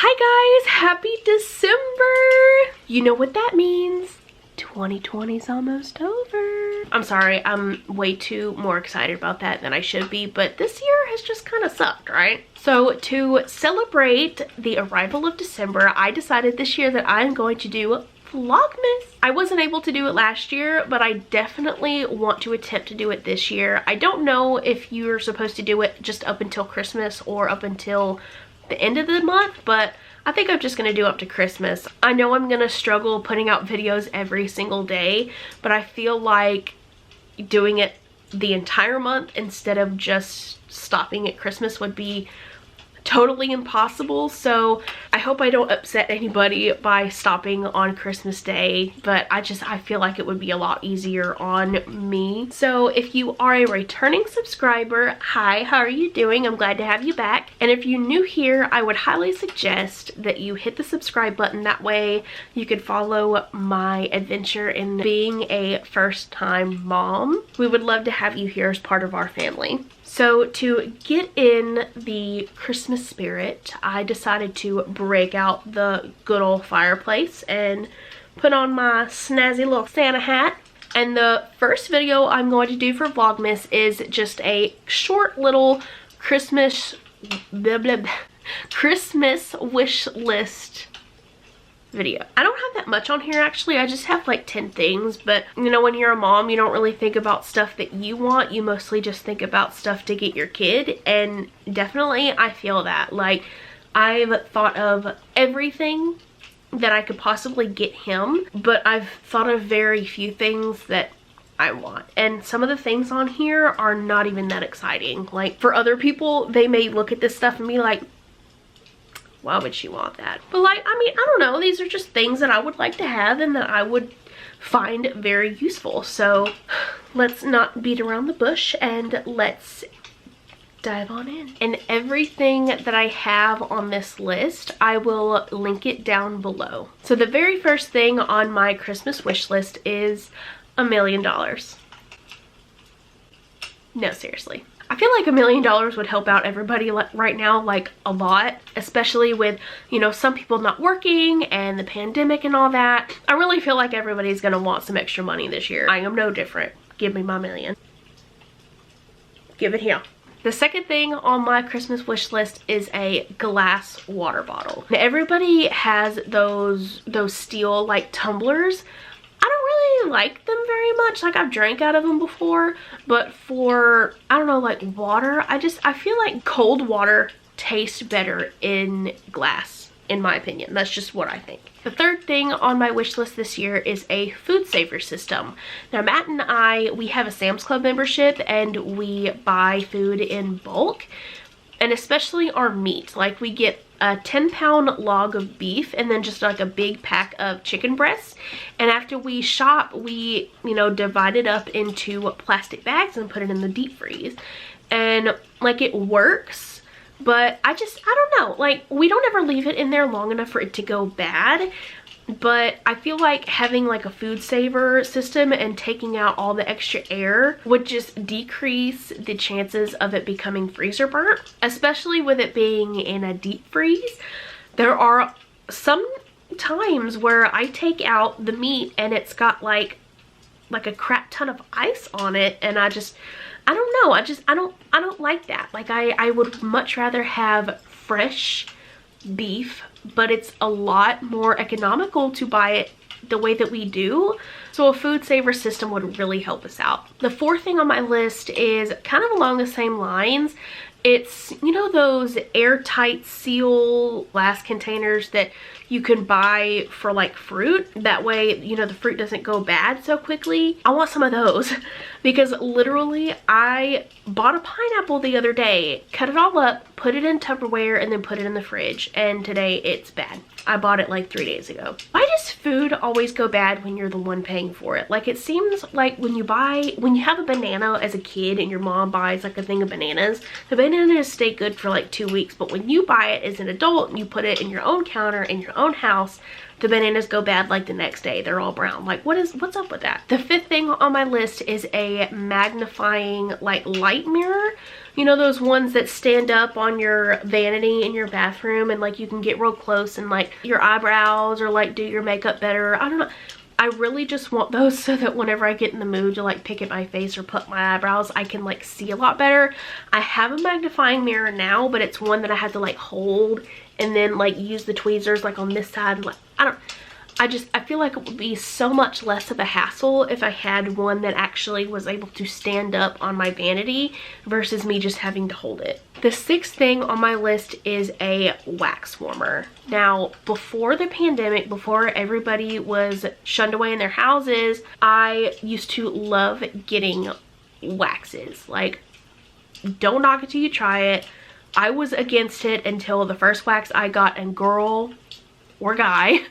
Hi guys, happy December! You know what that means. 2020's almost over. I'm sorry, I'm way too more excited about that than I should be, but this year has just kind of sucked, right? So to celebrate the arrival of December, I decided this year that I'm going to do Vlogmas. I wasn't able to do it last year, but I definitely want to attempt to do it this year. I don't know if you're supposed to do it just up until Christmas or up until the end of the month, but I think I'm just gonna do up to Christmas. I know I'm gonna struggle putting out videos every single day, but I feel like doing it the entire month instead of just stopping at Christmas would be totally impossible. So I hope I don't upset anybody by stopping on Christmas Day, but I feel like it would be a lot easier on me. So if you are a returning subscriber, hi, how are you doing? I'm glad to have you back. And if you're new here, I would highly suggest that you hit the subscribe button. That way you could follow my adventure in being a first-time mom. We would love to have you here as part of our family. So to get in the Christmas spirit, I decided to break out the good old fireplace and put on my snazzy little Santa hat. And the first video I'm going to do for Vlogmas is just a short little Christmas wish list video. I don't have that much on here actually. I just have like 10 things, but you know, when you're a mom, you don't really think about stuff that you want. You mostly just think about stuff to get your kid, and definitely I feel that. Like, I've thought of everything that I could possibly get him, but I've thought of very few things that I want, and some of the things on here are not even that exciting. Like, for other people, they may look at this stuff and be like, why would she want that? But like, I mean, I don't know. These are just things that I would like to have and that I would find very useful. So let's not beat around the bush and let's dive on in. And everything that I have on this list, I will link it down below. So the very first thing on my Christmas wish list is $1 million. No, seriously. I feel like $1 million would help out everybody right now, like a lot, especially with, you know, some people not working and the pandemic and all that. I really feel like everybody's gonna want some extra money this year. I am no different. Give me my million. Give it here. The second thing on my Christmas wish list is a glass water bottle. Now, everybody has those steel like tumblers. I don't really like them very much. Like, I've drank out of them before, but for, I don't know, like water, I feel like cold water tastes better in glass, in my opinion. That's just what I think. The third thing on my wish list this year is a Foodsaver system. Now, Matt and I, we have a Sam's Club membership and we buy food in bulk, and especially our meat. Like, we get a 10-pound log of beef and then just like a big pack of chicken breasts, and after we shop, we, you know, divide it up into plastic bags and put it in the deep freeze. And like, it works, but I don't know, like, we don't ever leave it in there long enough for it to go bad. But I feel like having like a Foodsaver system and taking out all the extra air would just decrease the chances of it becoming freezer burnt, especially with it being in a deep freeze. There are some times where I take out the meat and it's got like a crap ton of ice on it, and I don't know, I don't like that. Like, I would much rather have fresh beef, but it's a lot more economical to buy it the way that we do. So a Foodsaver system would really help us out. The fourth thing on my list is kind of along the same lines. It's, you know, those airtight seal glass containers that you can buy for like fruit. That way, you know, the fruit doesn't go bad so quickly. I want some of those because literally I bought a pineapple the other day, cut it all up, put it in Tupperware, and then put it in the fridge, and today it's bad. I bought it like 3 days ago. Why does food always go bad when you're the one paying for it? Like, it seems like when you have a banana as a kid and your mom buys like a thing of bananas, the banana bananas stay good for like 2 weeks, but when you buy it as an adult and you put it in your own counter in your own house, the bananas go bad like the next day. They're all brown. Like, what's up with that? The 5th thing on my list is a magnifying like light mirror. You know, those ones that stand up on your vanity in your bathroom and like you can get real close and like your eyebrows or like do your makeup better. I don't know. I really just want those so that whenever I get in the mood to like pick at my face or put my eyebrows, I can like see a lot better. I have a magnifying mirror now, but it's one that I have to like hold and then like use the tweezers like on this side. And, like, I feel like it would be so much less of a hassle if I had one that actually was able to stand up on my vanity versus me just having to hold it. The 6th thing on my list is a wax warmer. Now, before the pandemic, before everybody was shunned away in their houses, I used to love getting waxes. Like, don't knock it till you try it. I was against it until the first wax I got, and girl or guy,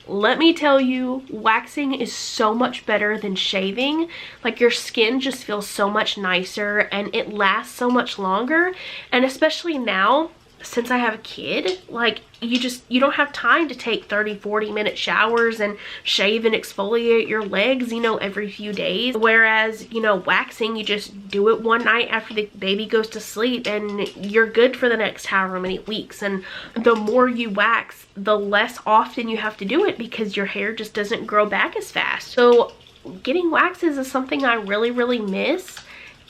let me tell you, waxing is so much better than shaving. Like, your skin just feels so much nicer and it lasts so much longer. And especially now, since I have a kid, like, you don't have time to take 30-40 minute showers and shave and exfoliate your legs, you know, every few days. Whereas, you know, waxing, you just do it one night after the baby goes to sleep and you're good for the next however many weeks. And the more you wax, the less often you have to do it because your hair just doesn't grow back as fast. So getting waxes is something I really, really miss,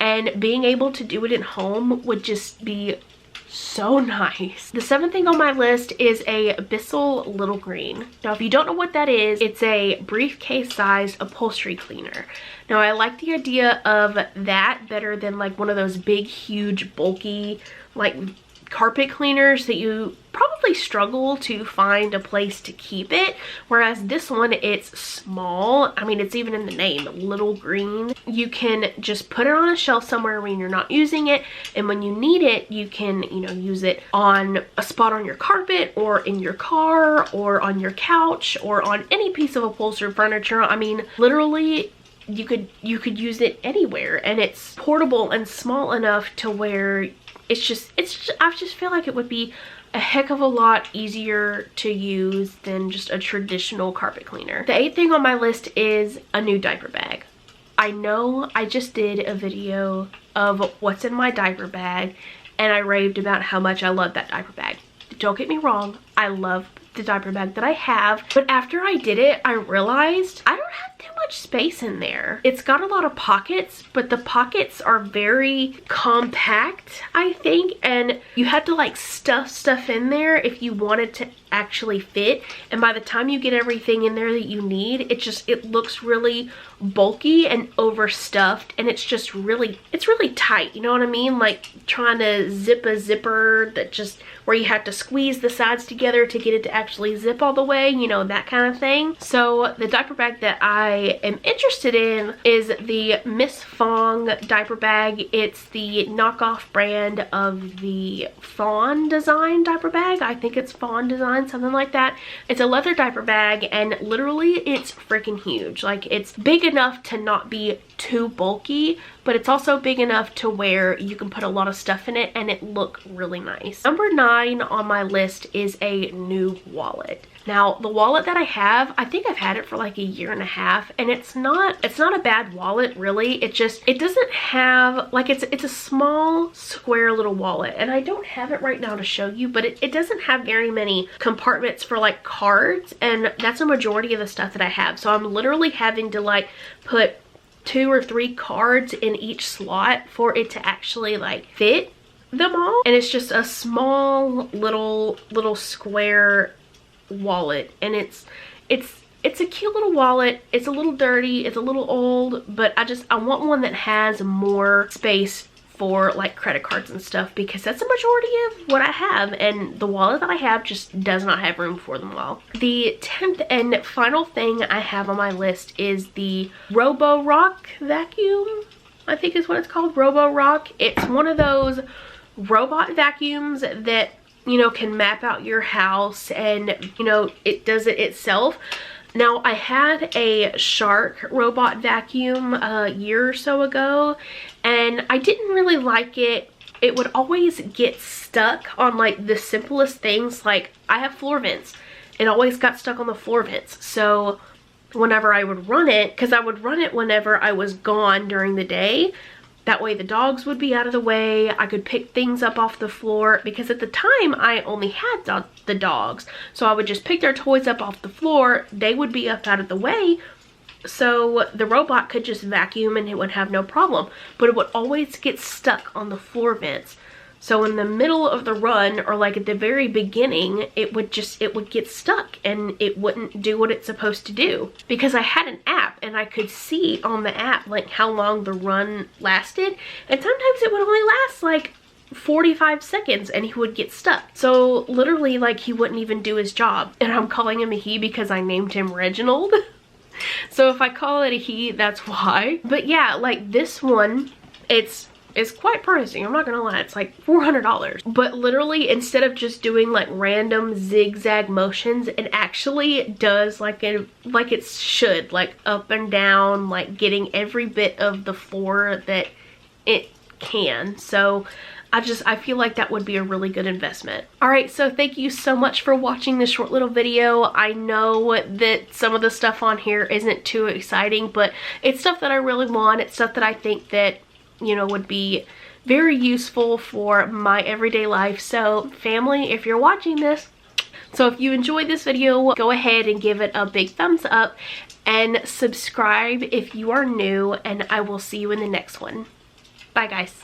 and being able to do it at home would just be so nice. The 7th thing on my list is a Bissell Little Green. Now, if you don't know what that is, it's a briefcase sized upholstery cleaner. Now, I like the idea of that better than like one of those big, huge, bulky, like carpet cleaners that you probably struggle to find a place to keep it. Whereas this one, it's small. I mean, it's even in the name, Little Green. You can just put it on a shelf somewhere when you're not using it, and when you need it, you can, you know, use it on a spot on your carpet or in your car or on your couch or on any piece of upholstered furniture. I mean, literally, you could use it anywhere, and it's portable and small enough to where I just feel like it would be a heck of a lot easier to use than just a traditional carpet cleaner. The 8th thing on my list is a new diaper bag. I know I just did a video of what's in my diaper bag, and I raved about how much I love that diaper bag. Don't get me wrong, I love the diaper bag that I have, but after I did it, I realized I don't have too much space in there. It's got a lot of pockets, but the pockets are very compact, I think, and you have to like stuff stuff in there if you wanted to actually fit, and by the time you get everything in there that you need, it looks really bulky and overstuffed, and it's really tight, you know what I mean? Like trying to zip a zipper that just where you have to squeeze the sides together to get it to actually zip all the way, you know, that kind of thing. So the diaper bag that I am interested in is the Miss Fong diaper bag. It's the knockoff brand of the Fawn Design diaper bag. I think it's Fawn Design, something like that. It's a leather diaper bag, and literally it's freaking huge. Like, it's big enough to not be too bulky, but it's also big enough to where you can put a lot of stuff in it and it look really nice. Number 9 on my list is a new wallet. Now, the wallet that I have, I think I've had it for like a year and a half, and it's not a bad wallet, really. It doesn't have, like, it's a small square little wallet, and I don't have it right now to show you, but it doesn't have very many compartments for like cards, and that's a majority of the stuff that I have. So I'm literally having to like put 2 or 3 cards in each slot for it to actually like fit them all, and it's just a small little square wallet, and it's a cute little wallet. It's a little dirty, it's a little old, but I want one that has more space for like credit cards and stuff, because that's the majority of what I have, and the wallet that I have just does not have room for them all. The 10th and final thing I have on my list is the Roborock Vacuum, I think is what it's called, Roborock. It's one of those robot vacuums that, you know, can map out your house, and, you know, it does it itself. Now, I had a Shark robot vacuum a year or so ago, and I didn't really like it. it would always get stuck on like the simplest things. Like I have floor vents. It always got stuck on the floor vents. So whenever I would run it, because I would run it whenever I was gone during the day, that way the dogs would be out of the way. I could pick things up off the floor, because at the time I only had the dogs. So I would just pick their toys up off the floor. They would be up out of the way. So the robot could just vacuum and it would have no problem. But it would always get stuck on the floor vents. So in the middle of the run, or like at the very beginning, it would get stuck and it wouldn't do what it's supposed to do. Because I had an app and I could see on the app like how long the run lasted. And sometimes it would only last like 45 seconds and he would get stuck. So literally like he wouldn't even do his job. And I'm calling him a he because I named him Reginald. So if I call it a he, that's why. But yeah, like this one, it's quite pricey, I'm not gonna lie. It's like $400. But literally, instead of just doing like random zigzag motions, it actually does like it should, like up and down, like getting every bit of the floor that it can. So I feel like that would be a really good investment. Alright, so thank you so much for watching this short little video. I know that some of the stuff on here isn't too exciting, but it's stuff that I really want. It's stuff that I think that, you know, would be very useful for my everyday life. So family, if you're watching this, so if you enjoyed this video, go ahead and give it a big thumbs up and subscribe if you are new, and I will see you in the next one. Bye guys.